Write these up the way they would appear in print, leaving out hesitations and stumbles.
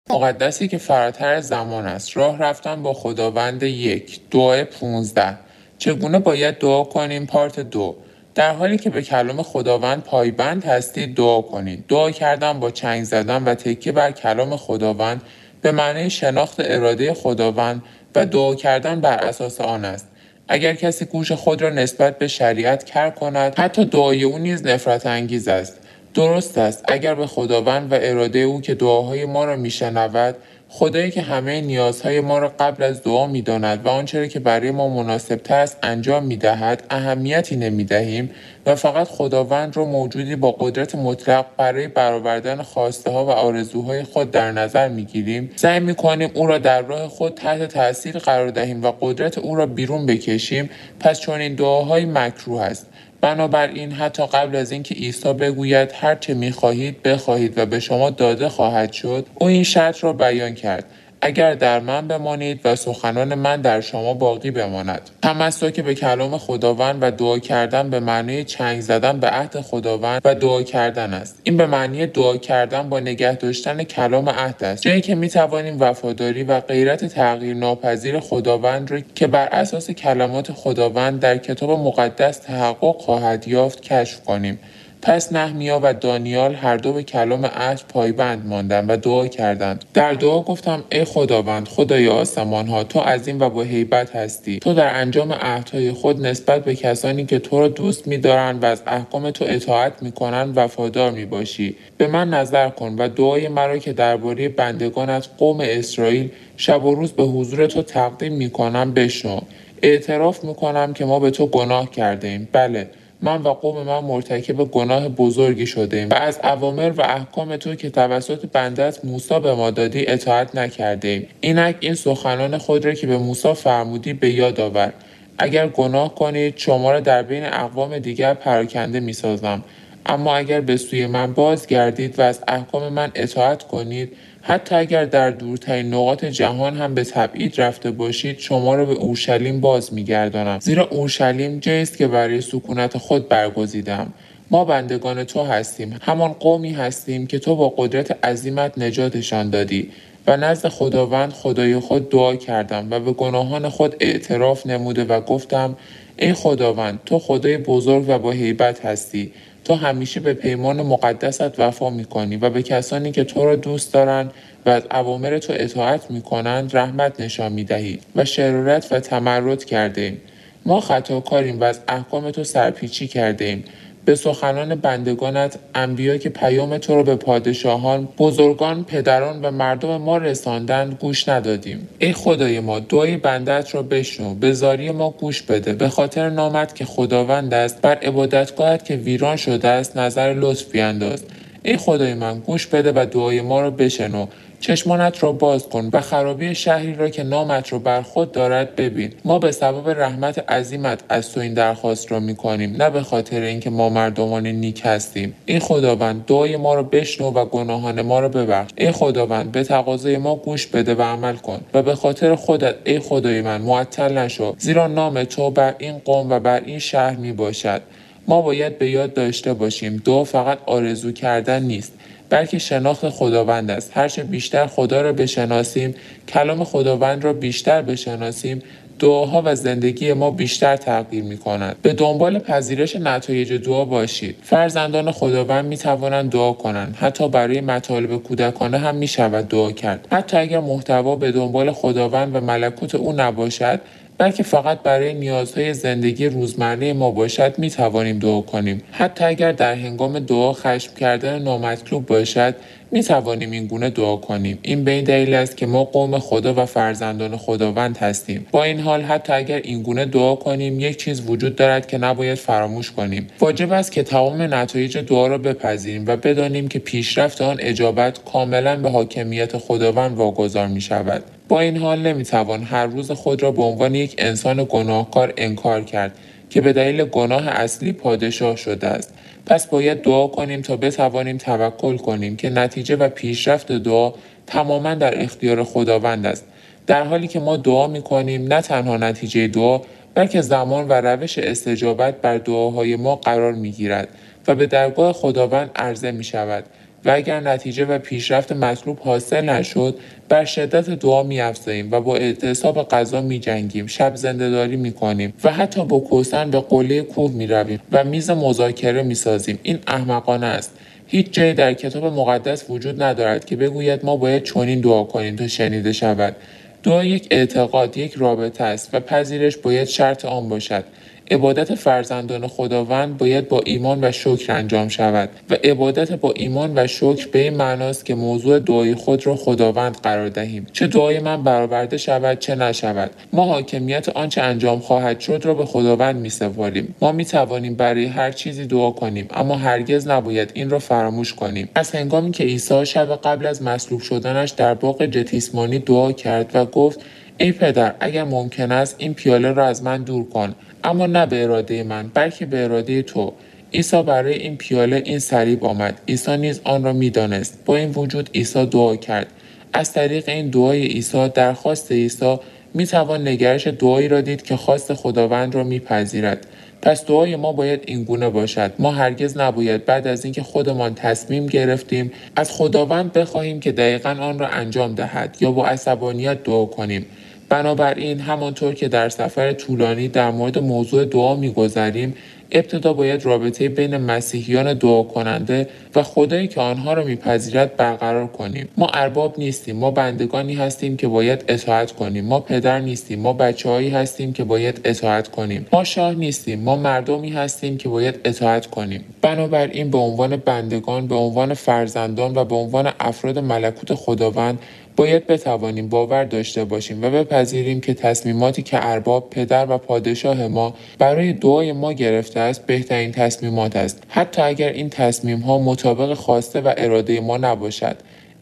مقدسی که فراتر از زمان است. راه رفتن با خداوند. 1. دعای 15. چگونه باید دعا کنیم؟ پارت 2. در حالی که به کلام خداوند پایبند هستید دعا کنید. دعا کردن با چنگ زدن و تکیه بر کلام خداوند به معنی شناخت اراده خداوند و دعا کردن بر اساس آن است. اگر کسی گوش خود را نسبت به شریعت کر کند، حتی دعای او نیز نفرت انگیز است. درست است اگر به خداوند و اراده او که دعاهای ما را میشنود، خدایی که همه نیازهای ما را قبل از دعا میداند و آنچه را که برای ما مناسبتر است انجام میدهد اهمیتی نمیدهیم و فقط خداوند را موجودی با قدرت مطلق برای برآوردن خواسته ها و آرزوهای خود در نظر میگیریم، سعی میکنیم او را در راه خود تحت تاثیر قرار دهیم و قدرت او را بیرون بکشیم، پس چنین دعاهایی مکروه است. بنابراین حتی قبل از اینکه عیسی بگوید هر چه می‌خواهید بخواهید و به شما داده خواهد شد، او این شرط را بیان کرد: اگر در من بمانید و سخنان من در شما باقی بماند. تمسک به کلام خداوند و دعا کردن به معنی چنگ زدن به عهد خداوند و دعا کردن است. این به معنی دعا کردن با نگه داشتن کلام عهد است، جایی که می‌توانیم وفاداری و غیرت تغییر ناپذیر خداوند را که بر اساس کلمات خداوند در کتاب مقدس تحقق خواهد یافت کشف کنیم. پس نهمیا و دانیال هر دو به کلام عهد پایبند ماندند و دعا کردند. در دعا گفتم: ای خداوند، خدای آسمان‌ها، تو عظیم و با هیبت هستی. تو در انجام عهدهای خود نسبت به کسانی که تو را دوست می‌دارند و از احکام تو اطاعت می‌کنند وفادار می‌باشی. به من نظر کن و دعای مرا که درباره بندگانت قوم اسرائیل شب و روز به حضور تو تقدیم می‌کنم بشنو. اعتراف می‌کنم که ما به تو گناه کرده‌ایم. بله، من و قوم من مرتکب گناه بزرگی شده‌ایم و از اوامر و احکام تو که توسط بنده‌ات موسی به ما دادی اطاعت نکرده‌ایم. اینک این سخنان خود را که به موسی فرمودی به یاد آور: اگر گناه کنید شما را در بین اقوام دیگر پراکنده می‌سازم، اما اگر به سوی من بازگردید و از احکام من اطاعت کنید، حتی اگر در دورترین نقاط جهان هم به تبعید رفته باشید، شما را به اورشلیم باز می‌گردانم، زیرا اورشلیم جایی است که برای سکونت خود برگزیدم. ما بندگان تو هستیم، همان قومی هستیم که تو با قدرت عظیمت نجاتشان دادی. و نزد خداوند خدای خود دعا کردم و به گناهان خود اعتراف نموده و گفتم: ای خداوند، تو خدای بزرگ و با هیبت هستی. تو همیشه به پیمان مقدست وفا می‌کنی و به کسانی که تو را دوست دارند و از اوامر تو اطاعت می‌کنند رحمت نشان می‌دهی و شرارت و تمرد کرده‌ایم. ما خطاکاریم و از احکام تو سرپیچی کرده‌ایم. به سخنان بندگانت انبیا که پیام تو را به پادشاهان، بزرگان، پدران و مردم ما رساندند گوش ندادیم. ای خدای ما، دعای بنده‌ات را بشنو، به زاری ما گوش بده. به خاطر نامت که خداوند است، بر عبادتگاهت که ویران شده است نظر لطف بینداز. ای خدای من، گوش بده و دعای ما را بشنو. چشمانت را باز کن و خرابی شهری را که نامت را بر خود دارد ببین. ما به سبب رحمت عظیمت از تو این درخواست را می‌کنیم، نه به خاطر اینکه ما مردمان نیک هستیم. ای خداوند، دعای ما را بشنو و گناهان ما را ببخش. ای خداوند، به تقاضای ما گوش بده و عمل کن و به خاطر خودت ای خدای من معطل نشو، زیرا نام تو بر این قوم و بر این شهر میباشد. ما باید به یاد داشته باشیم دعا فقط آرزو کردن نیست، بلکه شناخت خداوند است. هرچه بیشتر خدا را بشناسیم، کلام خداوند را بیشتر بشناسیم، دعاها و زندگی ما بیشتر تغییر می کند. به دنبال پذیرش نتایج دعا باشید. فرزندان خداوند می توانند دعا کنند. حتی برای مطالب کودکانه هم می شود دعا کرد. حتی اگر محتوا به دنبال خداوند و ملکوت او نباشد، بلکه فقط برای نیازهای زندگی روزمره ما باشد می توانیم دعا کنیم. حتی اگر در هنگام دعا خشم کردن نامطلوب باشد، می توانیم این گونه دعا کنیم. این به این دلیل است که ما قوم خدا و فرزندان خداوند هستیم. با این حال حتی اگر این گونه دعا کنیم، یک چیز وجود دارد که نباید فراموش کنیم. واجب است که تمام نتایج دعا را بپذیریم و بدانیم که پیشرفت آن اجابت کاملا به حاکمیت خداوند واگذار می شود. با این حال نمیتوان هر روز خود را به عنوان یک انسان گناهکار انکار کرد که به دلیل گناه اصلی پادشاه شده است. پس باید دعا کنیم تا بتوانیم توکل کنیم که نتیجه و پیشرفت دعا تماما در اختیار خداوند است. در حالی که ما دعا می‌کنیم، نه تنها نتیجه دعا، بلکه زمان و روش استجابت بر دعاهای ما قرار می‌گیرد و به درگاه خداوند عرضه می‌شود. و اگر نتیجه و پیشرفت مطلوب حاصل نشد بر شدت دعا می‌افزاییم و با اعتصاب غذا می‌جنگیم، شب زنده‌داری می‌کنیم و حتی با کوسن به قله کوه می‌رویم و میز مذاکره می‌سازیم. این احمقانه است. هیچ جایی در کتاب مقدس وجود ندارد که بگوید ما باید چنین دعا کنیم تا شنیده شود. دعا یک اعتقاد، یک رابطه است و پذیرش باید شرط آن باشد. عبادت فرزندان خداوند باید با ایمان و شکر انجام شود و عبادت با ایمان و شکر به این معناست که موضوع دعای خود را خداوند قرار دهیم. چه دعای من برآورده شود چه نشود، ما حاکمیت آنچه انجام خواهد شد را به خداوند می‌سپاریم. ما می‌توانیم برای هر چیزی دعا کنیم، اما هرگز نباید این را فراموش کنیم. از هنگامی که عیسی شب قبل از مصلوب شدنش در باغ گتسیمانی دعا کرد و گفت ای پدر، اگر ممکن است این پیاله را از من دور کن، اما نه به اراده من بلکه به اراده تو. عیسی برای این پیاله، این صلیب آمد. عیسی نیز آن را می‌دانست. با این وجود عیسی دعا کرد. از طریق این دعای عیسی، درخواست عیسی، می‌توان نگرش دعایی را دید که خواست خداوند را می‌پذیرد. پس دعای ما باید این گونه باشد. ما هرگز نباید بعد از اینکه خودمان تصمیم گرفتیم از خداوند بخواهیم که دقیقاً آن را انجام دهد یا با عصبانیت دعا کنیم. بنابراین همانطور که در سفر طولانی در مورد موضوع دعا می‌گذریم، ابتدا باید رابطه بین مسیحیان دعا کننده و خدایی که آنها را میپذیرد برقرار کنیم. ما ارباب نیستیم، ما بندگانی هستیم که باید اطاعت کنیم. ما پدر نیستیم، ما بچه‌هایی هستیم که باید اطاعت کنیم. ما شاه نیستیم، ما مردمی هستیم که باید اطاعت کنیم. بنابراین به عنوان بندگان، به عنوان فرزندان و به عنوان افراد ملکوت خداوند باید بتوانیم باور داشته باشیم و بپذیریم که تصمیماتی که ارباب، پدر و پادشاه ما برای دعای ما گرفته است بهترین تصمیمات است، حتی اگر این تصمیم‌ها مطابق خواسته و اراده ما نباشد.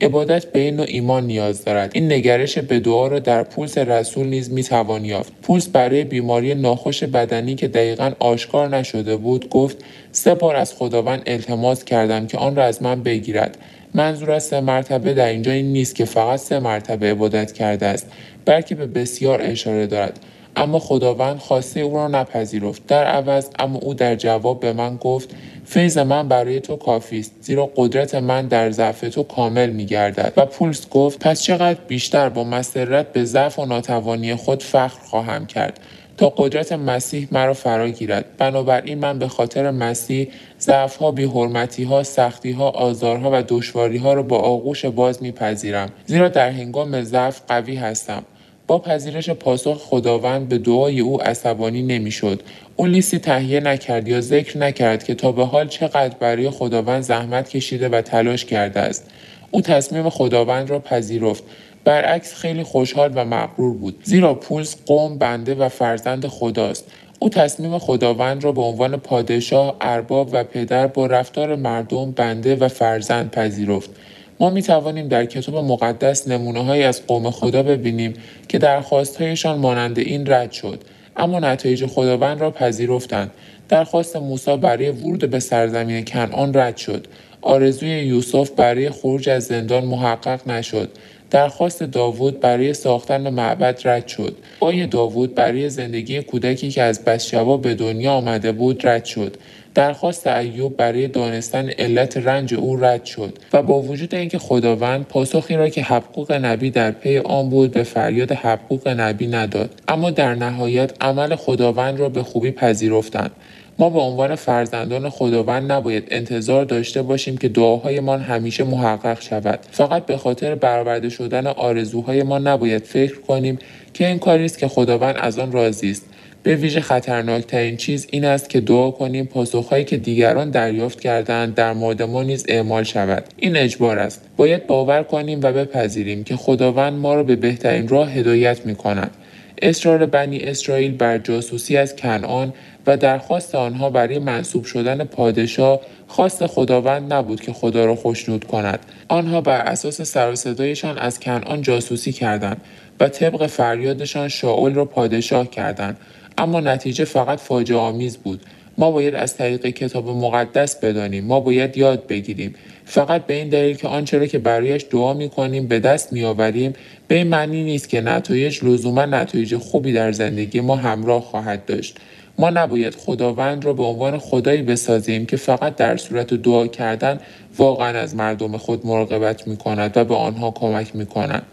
عبادت به این نوع ایمان نیاز دارد. این نگرش به دعا را در پولس رسول نیز میتوان یافت. پولس برای بیماری ناخوش بدنی که دقیقاً آشکار نشده بود گفت 3 بار از خداوند التماس کردم که آن را از من بگیرد. منظور از 3 مرتبه در اینجا این نیست که فقط 3 مرتبه عبادت کرده است، بلکه به بسیار اشاره دارد. اما خداوند خواسته او را نپذیرفت. در عوض اما او در جواب به من گفت فیض من برای تو کافی است، زیرا قدرت من در ضعف تو کامل می‌گردد. و پولس گفت پس چقدر بیشتر با مسرت به ضعف و ناتوانی خود فخر خواهم کرد تا قدرت مسیح مرا فرا گیرد. بنابراین من به خاطر مسیح ضعف‌ها، بی‌حرمتی‌ها، سختی‌ها، آزارها و دشواری‌ها را با آغوش باز می‌پذیرم، زیرا در هنگام ضعف قوی هستم. با پذیرش پاسخ خداوند به دعای او عصبانی نمی‌شد. او لیستی تهیه نکرد یا ذکر نکرد که تا به حال چقدر برای خداوند زحمت کشیده و تلاش کرده است. او تصمیم خداوند را پذیرفت. برعکس خیلی خوشحال و مغرور بود، زیرا پولس قوم، بنده و فرزند خداست. او تصمیم خداوند را به عنوان پادشاه، ارباب و پدر با رفتار مردم، بنده و فرزند پذیرفت. ما می توانیم در کتاب مقدس نمونه‌هایی از قوم خدا ببینیم که درخواست‌هایشان مانند این رد شد، اما نتایج خداوند را پذیرفتند. درخواست موسی برای ورود به سرزمین کنعان رد شد. آرزوی یوسف برای خروج از زندان محقق نشد. درخواست داوود برای ساختن معبد رد شد. دعای داوود برای زندگی کودکی که از بسشبا به دنیا آمده بود رد شد. درخواست ایوب برای دانستن علت رنج او رد شد و با وجود اینکه خداوند پاسخی را که حبقوق نبی در پی آن بود به فریاد حبقوق نبی نداد، اما در نهایت عمل خداوند را به خوبی پذیرفتند. ما به عنوان فرزندان خداوند نباید انتظار داشته باشیم که دعاهایمان همیشه محقق شود. فقط به خاطر برآورده شدن آرزوهای ما نباید فکر کنیم که این کاری است که خداوند از آن راضی است. به ویژه خطرناکترین چیز این است که دعا کنیم پاسخهایی که دیگران دریافت کردند در مورد ما نیز اعمال شود. این اجبار است. باید باور کنیم و بپذیریم که خداوند ما را به بهترین راه هدایت می‌کند. اصرار بنی اسرائیل بر جاسوسی از کنعان و درخواست آنها برای منصوب شدن پادشاه خواست خداوند نبود که خدا را خوشنود کند. آنها بر اساس سر و صدایشان از کنعان جاسوسی کردند و طبق فریادشان شاول را پادشاه کردند، اما نتیجه فقط فاجعه آمیز بود. ما باید از طریق کتاب مقدس بدانیم، ما باید یاد بگیریم. فقط به این دلیل که آنچه را که برایش دعا می‌کنیم به دست می‌آوریم به این معنی نیست که نتایج لزوما نتایج خوبی در زندگی ما همراه خواهد داشت. ما نباید خداوند را به عنوان خدایی بسازیم که فقط در صورت دعا کردن واقعا از مردم خود مراقبت می‌کند و به آنها کمک می‌کند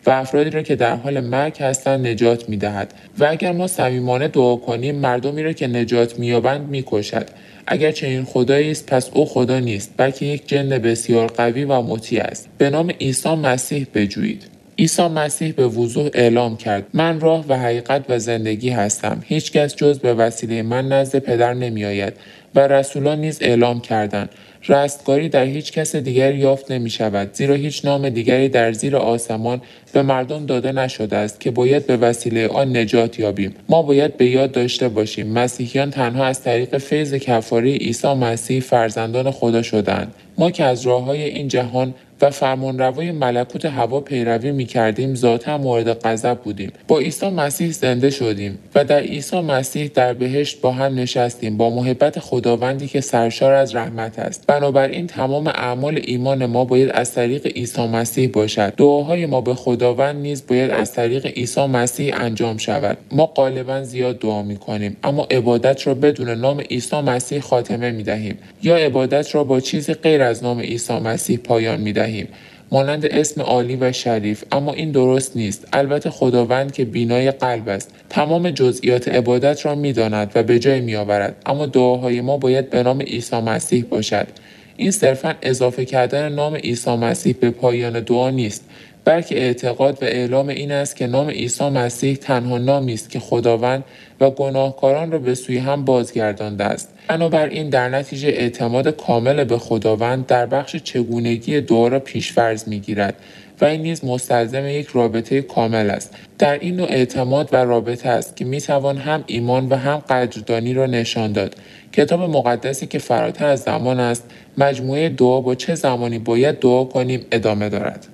و افرادی را که در حال مرگ هستند نجات می‌دهد و اگر ما صمیمانه دعا کنیم مردمی را که نجات می‌یابند می‌کشد. اگر چنین خدایی است پس او خدا نیست بلکه یک جن بسیار قوی و مطیع است. به نام عیسی مسیح بجویید. عیسی مسیح به وضوح اعلام کرد: من راه و حقیقت و زندگی هستم. هیچ کس جز به وسیله من نزد پدر نمی آید و رسولان نیز اعلام کردند: رستگاری در هیچ کس دیگری یافت نمی شود، زیرا هیچ نام دیگری در زیر آسمان به مردم داده نشده است که باید به وسیله آن نجات یابیم. ما باید به یاد داشته باشیم مسیحیان تنها از طریق فیض کفاره عیسی مسیح فرزندان خدا شدند. ما که از راه‌های این جهان و فرمانروای ملکوت هوا پیروی می‌کردیم ذاتاً مورد غضب بودیم. با عیسی مسیح زنده شدیم و در عیسی مسیح در بهشت با هم نشستیم با محبت خداوندی که سرشار از رحمت است. بنابراین تمام اعمال ایمان ما باید از طریق عیسی مسیح باشد. دعاهای ما به خداوند نیز باید از طریق عیسی مسیح انجام شود. ما غالباً زیاد دعا می‌کنیم اما عبادت را بدون نام عیسی مسیح خاتمه می‌دهیم یا عبادت را با چیزی غیر از نام عیسی مسیح پایان می‌دهیم، مانند اسم عالی و شریف، اما این درست نیست. البته خداوند که بینای قلب است تمام جزئیات عبادت را می‌داند و به جای می‌آورد، اما دعاهای ما باید به نام عیسی مسیح باشد. این صرفاً اضافه کردن نام عیسی مسیح به پایان دعا نیست، بلکه اعتقاد و اعلام این است که نام عیسی مسیح تنها نامی است که خداوند و گناهکاران را به سوی هم بازگردانده است. بنابراین در نتیجه اعتماد کامل به خداوند در بخش چگونگی دعا را پیش‌فرض می‌گیرد و این نیز مستلزم یک رابطه کامل است. در این نوع اعتماد و رابطه است که می‌توان هم ایمان و هم قدردانی را نشان داد. کتاب مقدسی که فراتر از زمان است، مجموعه دعا با چه زمانی باید دعا کنیم ادامه دارد.